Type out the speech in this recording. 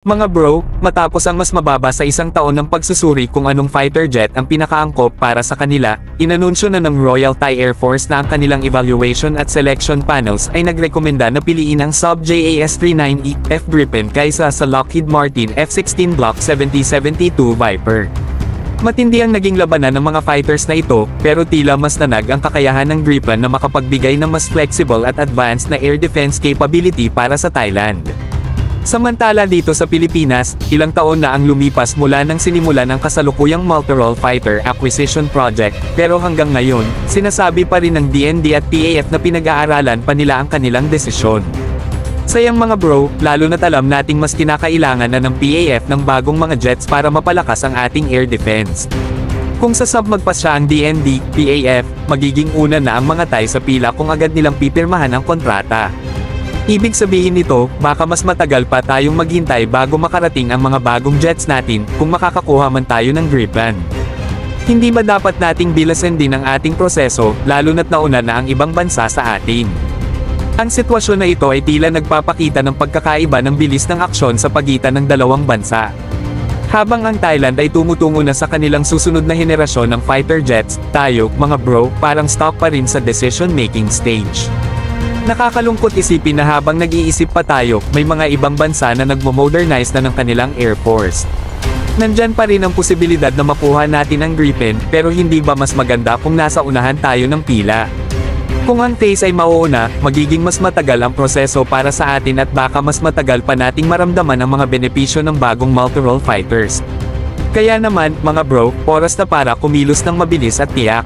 Mga bro, matapos ang mas mababa sa isang taon ng pagsusuri kung anong fighter jet ang pinakaangkop para sa kanila, inanunsyo na ng Royal Thai Air Force na ang kanilang evaluation at selection panels ay nagrekomenda na piliin ang Saab JAS-39E F Gripen kaysa sa Lockheed Martin F-16 Block 7072 Viper. Matindi ang naging labanan ng mga fighters na ito, pero tila mas nanag ang kakayahan ng Gripen na makapagbigay ng mas flexible at advanced na air defense capability para sa Thailand. Samantala dito sa Pilipinas, ilang taon na ang lumipas mula nang sinimulan ang kasalukuyang Multirole Fighter Acquisition Project, pero hanggang ngayon, sinasabi pa rin ng DND at PAF na pinag-aaralan pa nila ang kanilang desisyon. Sayang mga bro, lalo na't alam nating mas kinakailangan na ng PAF ng bagong mga jets para mapalakas ang ating air defense. Kung sa sub magpasya ang DND, PAF, magiging una na ang mga Thai sa pila kung agad nilang pipirmahan ang kontrata. Ibig sabihin nito, baka mas matagal pa tayong maghintay bago makarating ang mga bagong jets natin, kung makakakuha man tayo ng Gripen. Hindi ba dapat nating bilasin din ang ating proseso, lalo na't nauna na ang ibang bansa sa atin? Ang sitwasyon na ito ay tila nagpapakita ng pagkakaiba ng bilis ng aksyon sa pagitan ng dalawang bansa. Habang ang Thailand ay tumutungo na sa kanilang susunod na henerasyon ng fighter jets, tayo, mga bro, parang stuck pa rin sa decision-making stage. Nakakalungkot isipin na habang nag-iisip pa tayo, may mga ibang bansa na nagmo-modernize na ng kanilang Air Force. Nandyan pa rin ang posibilidad na makuha natin ang Gripen, pero hindi ba mas maganda kung nasa unahan tayo ng pila? Kung ang phase ay mauuna, magiging mas matagal ang proseso para sa atin at baka mas matagal pa nating maramdaman ang mga benepisyo ng bagong multirole fighters. Kaya naman, mga bro, oras na para kumilos ng mabilis at tiyak.